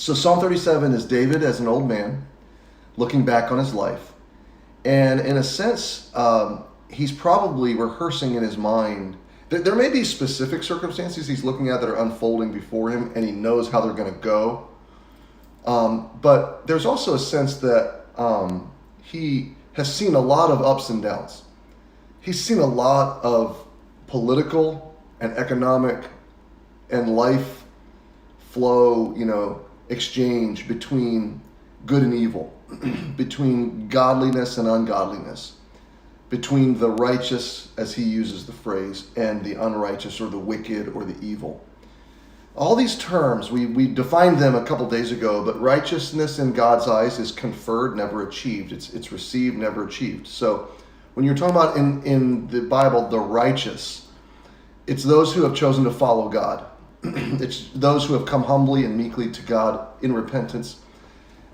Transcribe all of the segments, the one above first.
So Psalm 37 is David as an old man looking back on his life. And in a sense, he's probably rehearsing in his mind. There may be specific circumstances he's looking at that are unfolding before him, and he knows how they're going to go. But there's also a sense that he has seen a lot of ups and downs. He's seen a lot of political and economic and life flow, exchange between good and evil, between godliness and ungodliness, between the righteous, as he uses the phrase, and the unrighteous or the wicked or the evil. All these terms, we defined them a couple days ago, but righteousness in God's eyes is conferred, never achieved. It's received, never achieved. So when you're talking about in the Bible, the righteous, it's those who have chosen to follow God. It's those who have come humbly and meekly to God in repentance,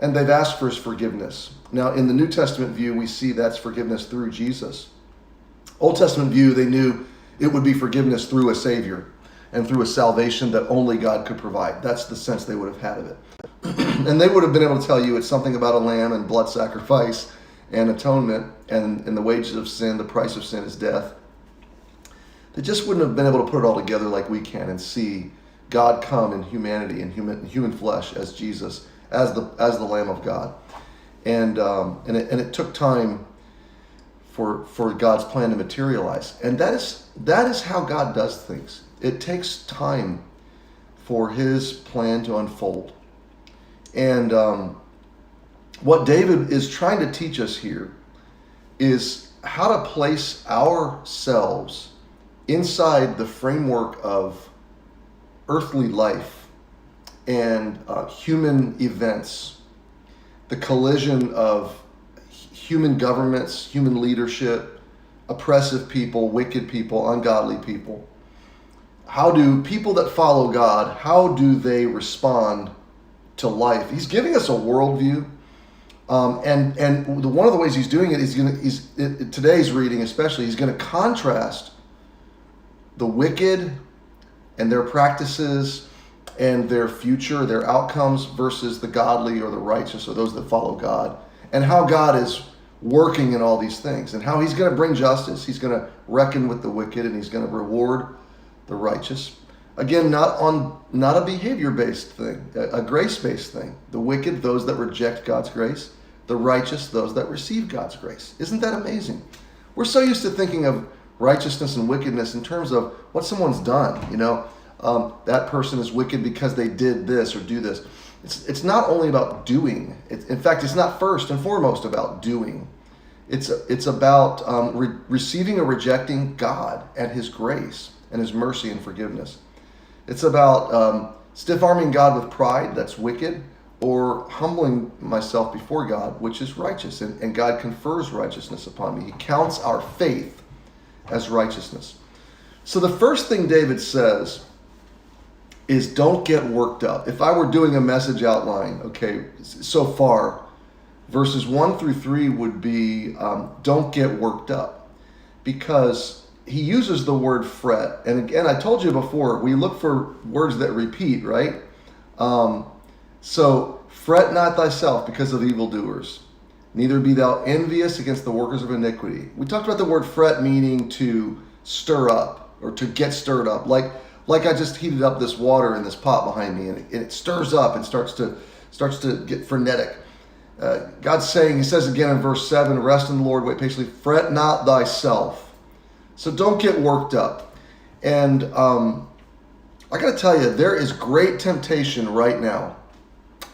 and they've asked for his forgiveness. Now, in the New Testament view, we see that's forgiveness through Jesus. Old Testament view, they knew it would be forgiveness through a Savior and through a salvation that only God could provide. That's the sense they would have had of it. And they would have been able to tell you it's something about a lamb and blood sacrifice and atonement, and the wages of sin, the price of sin is death. They just wouldn't have been able to put it all together like we can and see God come in humanity and human flesh as Jesus, as the Lamb of God. And it took time for God's plan to materialize. And that is how God does things. It takes time for his plan to unfold. And what David is trying to teach us here is how to place ourselves inside the framework of earthly life and human events, the collision of human governments, human leadership, oppressive people, wicked people, ungodly people. How do people that follow God, how do they respond to life? He's giving us a worldview. And one of the ways he's doing it is today's reading especially, he's going to contrast the wicked and their practices and their future, their outcomes, versus the godly or the righteous or those that follow God, and how God is working in all these things and how he's going to bring justice. He's going to reckon with the wicked and he's going to reward the righteous. Again, not a behavior-based thing, a grace-based thing. The wicked, those that reject God's grace. The righteous, those that receive God's grace. Isn't that amazing? We're so used to thinking of righteousness and wickedness in terms of what someone's done. That person is wicked because they did this or do this. It's not only about doing. In fact, it's not first and foremost about doing. It's about receiving or rejecting God and his grace and his mercy and forgiveness. It's about stiff-arming God with pride, that's wicked, or humbling myself before God, which is righteous. And God confers righteousness upon me. He counts our faith as righteousness. So the first thing David says is don't get worked up. If I were doing a message outline, so far, verses 1 through 3 would be don't get worked up, because he uses the word fret. And again, I told you before, we look for words that repeat, right? So fret not thyself because of evildoers, neither be thou envious against the workers of iniquity. We talked about the word fret meaning to stir up or to get stirred up. Like I just heated up this water in this pot behind me, and it stirs up and starts to get frenetic. God's saying, he says again in verse 7, rest in the Lord, wait patiently, fret not thyself. So don't get worked up. And I got to tell you, there is great temptation right now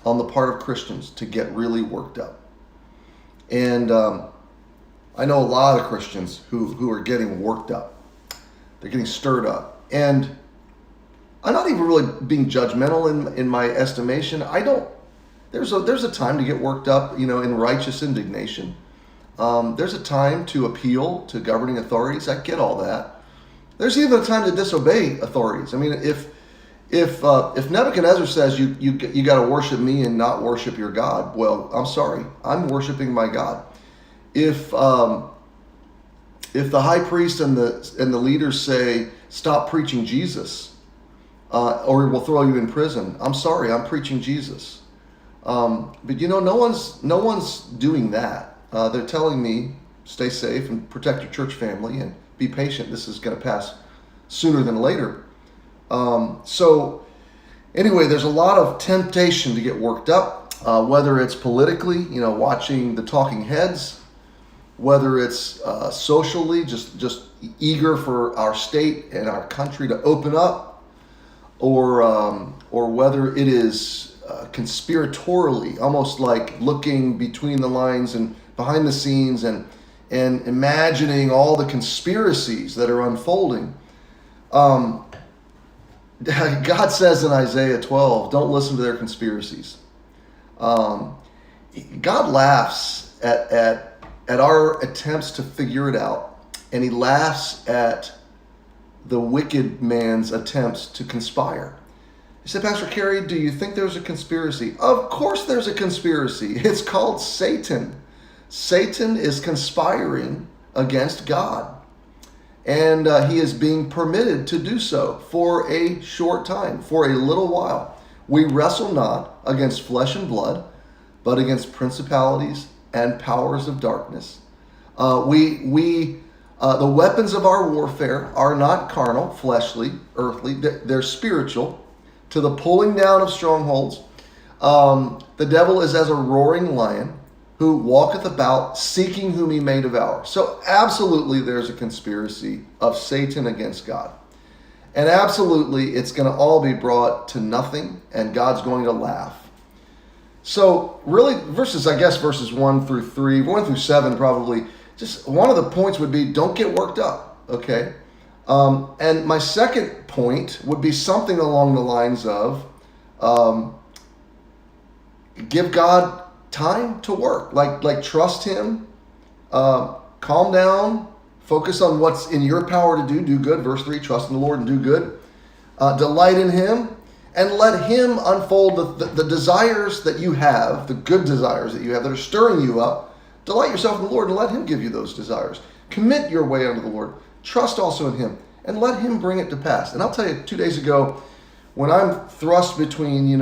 on the part of Christians to get really worked up. And I know a lot of Christians who are getting worked up. They're getting stirred up. And I'm not even really being judgmental in my estimation. There's a time to get worked up, in righteous indignation. There's a time to appeal to governing authorities. I get all that. There's even a time to disobey authorities. I mean, if Nebuchadnezzar says you got to worship me and not worship your God, well, I'm sorry, I'm worshiping my God. If the high priest and the leaders say stop preaching Jesus, or we'll throw you in prison, I'm sorry, I'm preaching Jesus. But no one's doing that. They're telling me, stay safe and protect your church family and be patient. This is going to pass sooner than later. So anyway, there's a lot of temptation to get worked up, whether it's politically, watching the talking heads, whether it's socially, just eager for our state and our country to open up, or whether it is conspiratorially, almost like looking between the lines and behind the scenes and imagining all the conspiracies that are unfolding. God says in Isaiah 12, don't listen to their conspiracies. God laughs at our attempts to figure it out, and he laughs at the wicked man's attempts to conspire. He said, Pastor Cary, do you think there's a conspiracy? Of course there's a conspiracy. It's called Satan. Satan is conspiring against God. And he is being permitted to do so for a short time, for a little while. We wrestle not against flesh and blood, but against principalities and powers of darkness. The weapons of our warfare are not carnal, fleshly, earthly. They're spiritual, to the pulling down of strongholds. The devil is as a roaring lion who walketh about seeking whom he may devour. So absolutely there's a conspiracy of Satan against God. And absolutely it's going to all be brought to nothing, and God's going to laugh. So really verses 1 through 3, 1 through 7 probably, just one of the points would be don't get worked up, okay? And my second point would be something along the lines of give God time to work, like trust him, calm down, focus on what's in your power to do good. Verse 3, trust in the Lord and do good. Delight in him, and let him unfold the desires that you have, the good desires that you have that are stirring you up. Delight yourself in the Lord and let him give you those desires. Commit your way unto the Lord. Trust also in him and let him bring it to pass. And I'll tell you, 2 days ago, when I'm thrust between,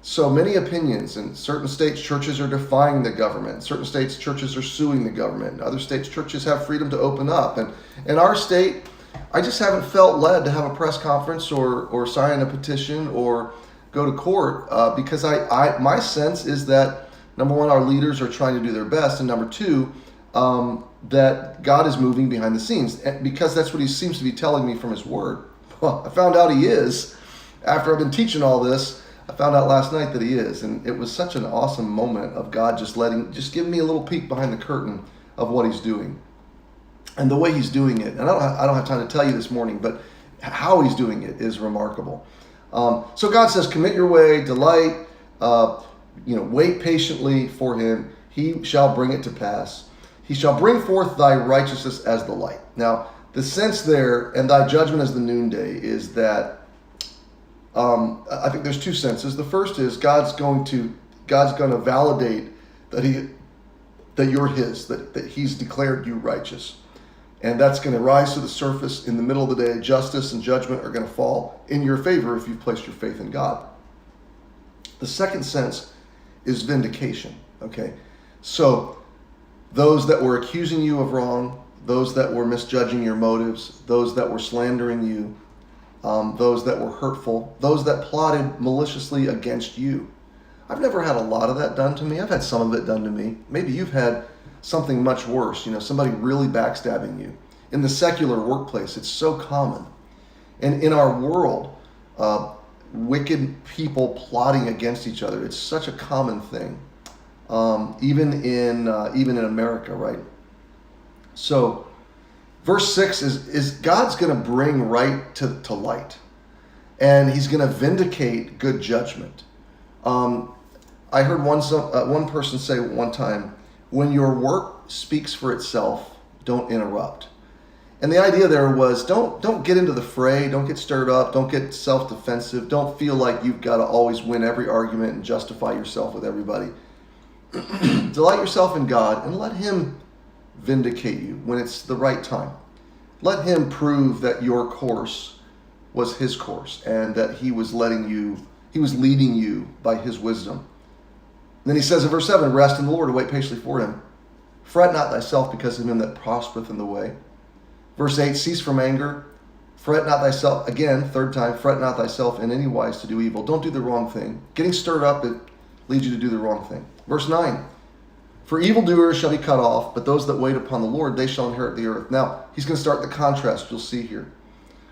so many opinions, and certain states churches are defying the government, certain states churches are suing the government, other states churches have freedom to open up, and in our state I just haven't felt led to have a press conference or sign a petition or go to court because my sense is that number one, our leaders are trying to do their best, and number two, that God is moving behind the scenes, because that's what he seems to be telling me from his word. Well, I found out he is after I've been teaching all this. I found out last night that he is, and it was such an awesome moment of God just giving me a little peek behind the curtain of what he's doing and the way he's doing it. And I don't have time to tell you this morning, but how he's doing it is remarkable. So God says, commit your way, delight, wait patiently for him. He shall bring it to pass. He shall bring forth thy righteousness as the light. Now, the sense there, and thy judgment as the noonday, is that I think there's two senses. The first is God's going to validate that you're his, that he's declared you righteous. And that's going to rise to the surface in the middle of the day. Justice and judgment are going to fall in your favor if you've placed your faith in God. The second sense is vindication, okay? So those that were accusing you of wrong, those that were misjudging your motives, those that were slandering you, those that were hurtful, those that plotted maliciously against you. I've never had a lot of that done to me. I've had some of it done to me. Maybe you've had something much worse, somebody really backstabbing you. In the secular workplace, it's so common. And in our world, wicked people plotting against each other, it's such a common thing. Even in America, right? So verse 6 is God's going to bring right to light, and he's going to vindicate good judgment. I heard one person say one time, when your work speaks for itself, don't interrupt. And the idea there was don't get into the fray, don't get stirred up, don't get self-defensive, don't feel like you've got to always win every argument and justify yourself with everybody. Delight yourself in God and let him vindicate you when it's the right time. Let him prove that your course was his course and that he was leading you by his wisdom. Then he says in verse 7, rest in the Lord and wait patiently for him. Fret not thyself because of him that prospereth in the way. Verse 8, cease from anger. Fret not thyself, again, third time, fret not thyself in any wise to do evil. Don't do the wrong thing. Getting stirred up, it leads you to do the wrong thing. Verse 9, for evildoers shall be cut off, but those that wait upon the Lord, they shall inherit the earth. Now, he's going to start the contrast you'll see here.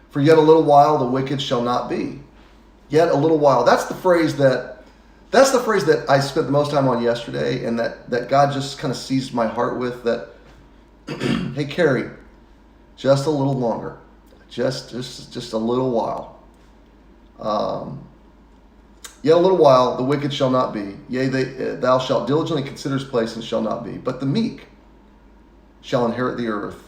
For yet a little while the wicked shall not be. Yet a little while. That's the phrase that I spent the most time on yesterday, and that God just kind of seized my heart with, that, hey, Cary, just a little longer. Just a little while. Yet a little while the wicked shall not be. Yea, thou shalt diligently consider his place and shall not be. But the meek shall inherit the earth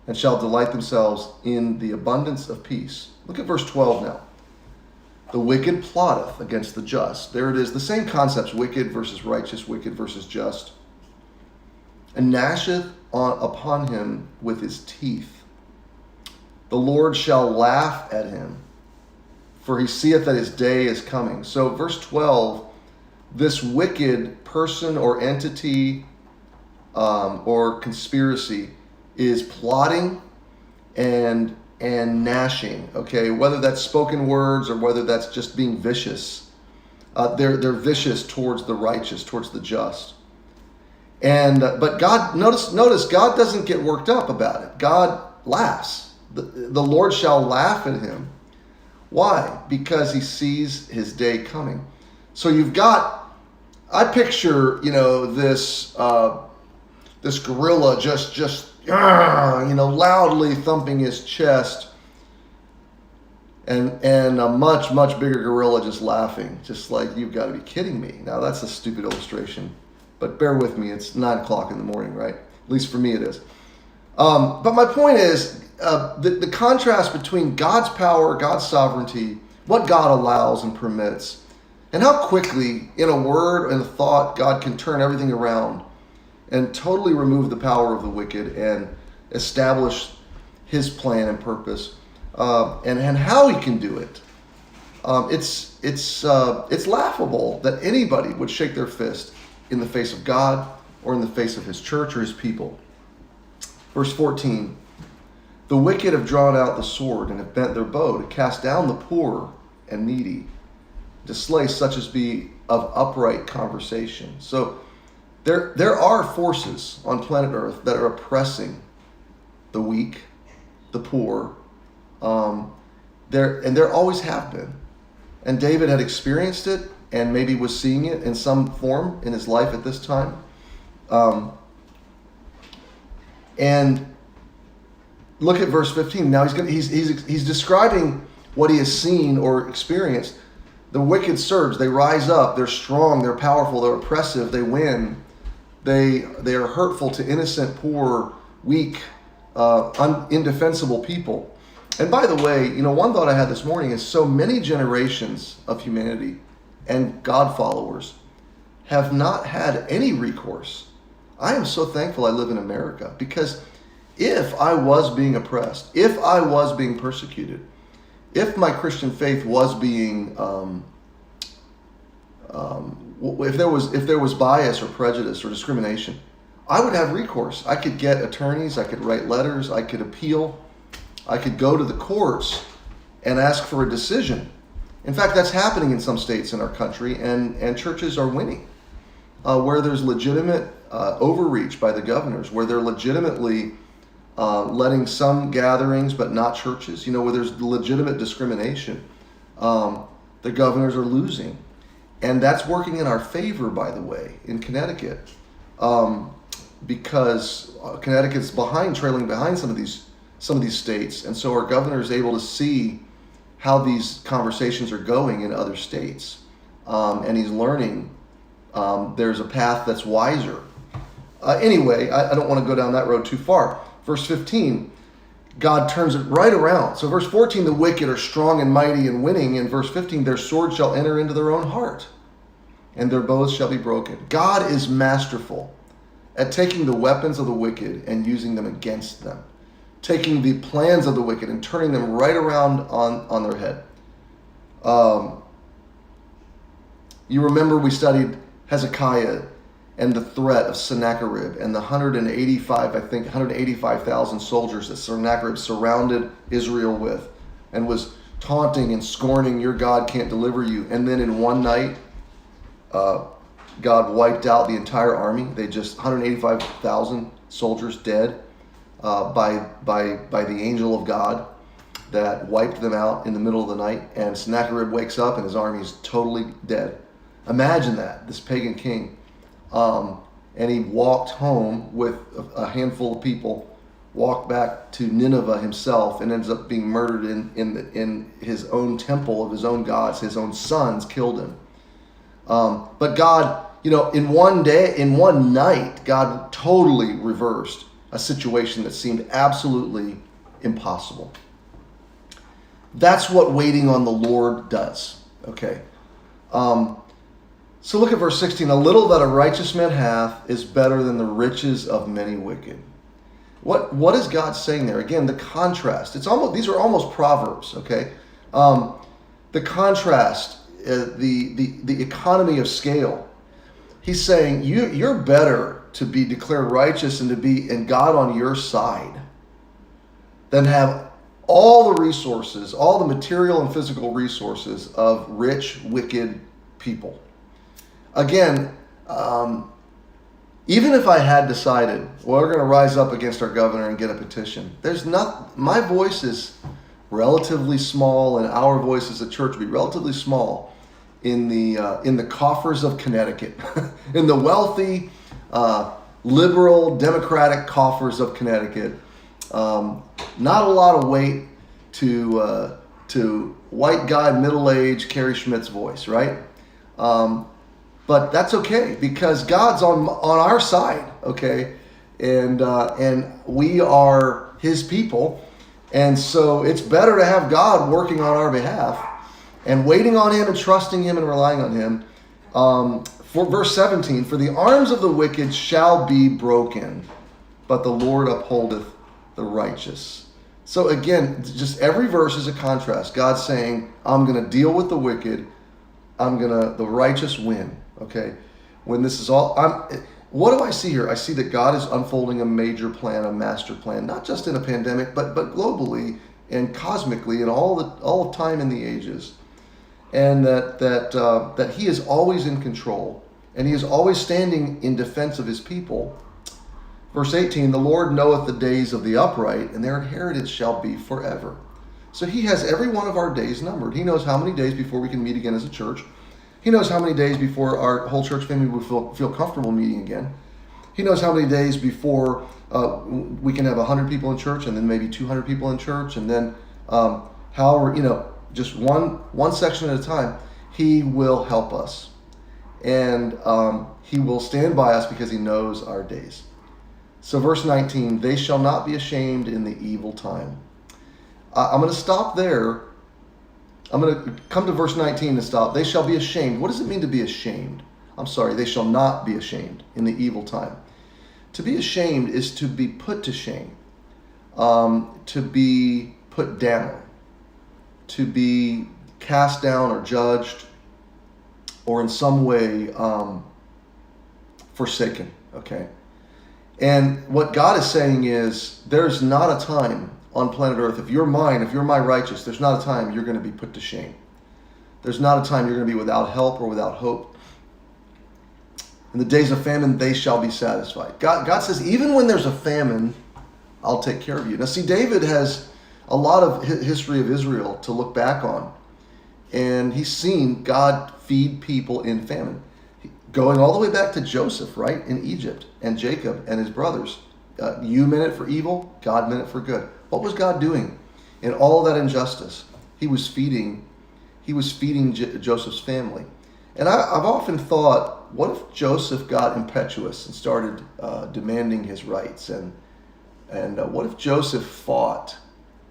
and shall delight themselves in the abundance of peace. Look at verse 12 now. The wicked plotteth against the just. There it is. The same concepts, wicked versus righteous, wicked versus just. And gnasheth upon him with his teeth. The Lord shall laugh at him, for he seeth that his day is coming. So verse 12, this wicked person or entity or conspiracy is plotting and gnashing, okay? Whether that's spoken words or whether that's just being vicious. They're vicious towards the righteous, towards the just. But God, notice God doesn't get worked up about it. God laughs. The Lord shall laugh at him. Why? Because he sees his day coming. So I picture, this gorilla just loudly thumping his chest, and a much, much bigger gorilla just laughing, just like, you've got to be kidding me. Now that's a stupid illustration, but bear with me. It's 9 o'clock in the morning, right? At least for me it is. But my point is, the contrast between God's power, God's sovereignty, what God allows and permits, and how quickly, in a word and a thought, God can turn everything around and totally remove the power of the wicked and establish his plan and purpose, and how he can do it. It's laughable that anybody would shake their fist in the face of God or in the face of his church or his people. Verse 14, the wicked have drawn out the sword and have bent their bow to cast down the poor and needy, to slay such as be of upright conversation. So there are forces on planet Earth that are oppressing the weak, the poor. There always have been. And David had experienced it and maybe was seeing it in some form in his life at this time. And look at verse 15. Now he's describing what he has seen or experienced. The wicked surge. They rise up. They're strong. They're powerful. They're oppressive. They win. They are hurtful to innocent, poor, weak, indefensible people. And by the way, one thought I had this morning is so many generations of humanity and God followers have not had any recourse. I am so thankful I live in America, because if I was being oppressed, if I was being persecuted, if my Christian faith was being, if there was bias or prejudice or discrimination, I would have recourse. I could get attorneys, I could write letters, I could appeal, I could go to the courts and ask for a decision. In fact, that's happening in some states in our country, and churches are winning. Where there's legitimate overreach by the governors, where they're legitimately letting some gatherings but not churches, where there's legitimate discrimination, the governors are losing. And that's working in our favor, by the way, in Connecticut, because Connecticut's trailing behind some of these states, and so our governor is able to see how these conversations are going in other states, and he's learning there's a path that's wiser. Anyway, I don't want to go down that road too far. Verse 15, God turns it right around. So verse 14, the wicked are strong and mighty and winning. In verse 15, their sword shall enter into their own heart, and their bows shall be broken. God is masterful at taking the weapons of the wicked and using them against them, taking the plans of the wicked and turning them right around on their head. You remember we studied Hezekiah and the threat of Sennacherib and the 185,000 soldiers that Sennacherib surrounded Israel with and was taunting and scorning, your God can't deliver you. And then in one night, God wiped out the entire army. They just 185,000 soldiers dead by the angel of God that wiped them out in the middle of the night. And Sennacherib wakes up and his army is totally dead. Imagine that, this pagan king. And he walked home with a handful of people, walked back to Nineveh himself, and ends up being murdered in his own temple of his own gods. His own sons killed him. But God, in one night, God totally reversed a situation that seemed absolutely impossible. That's what waiting on the Lord does. Okay. So look at verse 16. A little that a righteous man hath is better than the riches of many wicked. What is God saying there? Again, the contrast. These are almost proverbs. Okay. The contrast, the economy of scale. He's saying you're better to be declared righteous and to be in God on your side than have all the resources, all the material and physical resources of rich, wicked people. Again, even if I had decided, well, we're going to rise up against our governor and get a petition, my voice is relatively small, and our voice as a church would be relatively small in the coffers of Connecticut, in the wealthy, liberal, democratic coffers of Connecticut. Not a lot of weight to white guy, middle-aged Cary Schmidt's voice, right? But that's okay because God's on our side, okay, and we are His people, and so it's better to have God working on our behalf and waiting on Him and trusting Him and relying on Him. For verse 17, for the arms of the wicked shall be broken, but the Lord upholdeth the righteous. So again, just every verse is a contrast. God's saying, I'm going to deal with the wicked. The righteous win. Okay. When this is all, what do I see here? I see that God is unfolding a major plan, a master plan, not just in a pandemic, but globally and cosmically in all of time in the ages. And that He is always in control and He is always standing in defense of His people. Verse 18, the Lord knoweth the days of the upright, and their inheritance shall be forever. So He has every one of our days numbered. He knows how many days before we can meet again as a church. He knows how many days before our whole church family will feel comfortable meeting again. He knows how many days before we can have 100 people in church, and then maybe 200 people in church, and then just one section at a time. He will help us, and He will stand by us because He knows our days. So verse 19, they shall not be ashamed in the evil time. I'm going to stop there. I'm going to come to verse 19 and stop. They shall be ashamed. What does it mean to be ashamed? They shall not be ashamed in the evil time. To be ashamed is to be put to shame, to be put down, to be cast down or judged, or in some way forsaken, okay? And what God is saying is, there's not a time on planet Earth, if you're mine, if you're my righteous, there's not a time you're going to be put to shame. There's not a time you're going to be without help or without hope. In the days of famine, they shall be satisfied. God says, even when there's a famine, I'll take care of you. Now see, David has a lot of history of Israel to look back on. And he's seen God feed people in famine. Going all the way back to Joseph, right, in Egypt, and Jacob and his brothers. You meant it for evil, God meant it for good. What was God doing in all that injustice? He was feeding Joseph's family. And I've often thought, what if Joseph got impetuous and started demanding his rights? And what if Joseph fought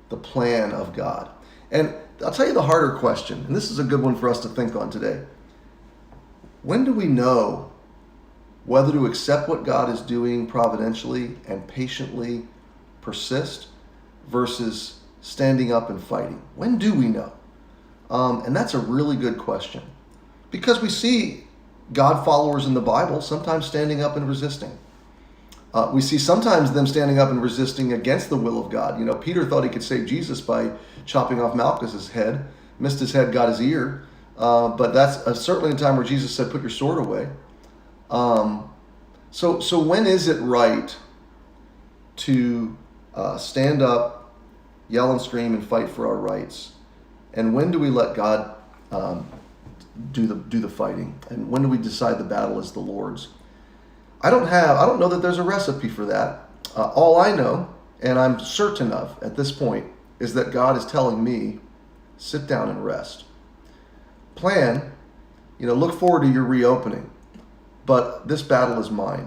the plan of God? And I'll tell you the harder question, and this is a good one for us to think on today. When do we know whether to accept what God is doing providentially and patiently persist versus standing up and fighting? When do we know? And that's a really good question. Because we see God followers in the Bible sometimes standing up and resisting. We see sometimes them standing up and resisting against the will of God. Peter thought he could save Jesus by chopping off Malchus's head, missed his head, got his ear. But that's certainly a time where Jesus said, "Put your sword away." So when is it right to stand up, yell and scream, and fight for our rights? And when do we let God do the fighting? And when do we decide the battle is the Lord's? I don't know that there's a recipe for that. All I know, and I'm certain of at this point, is that God is telling me, sit down and rest. Plan, look forward to your reopening. But this battle is mine.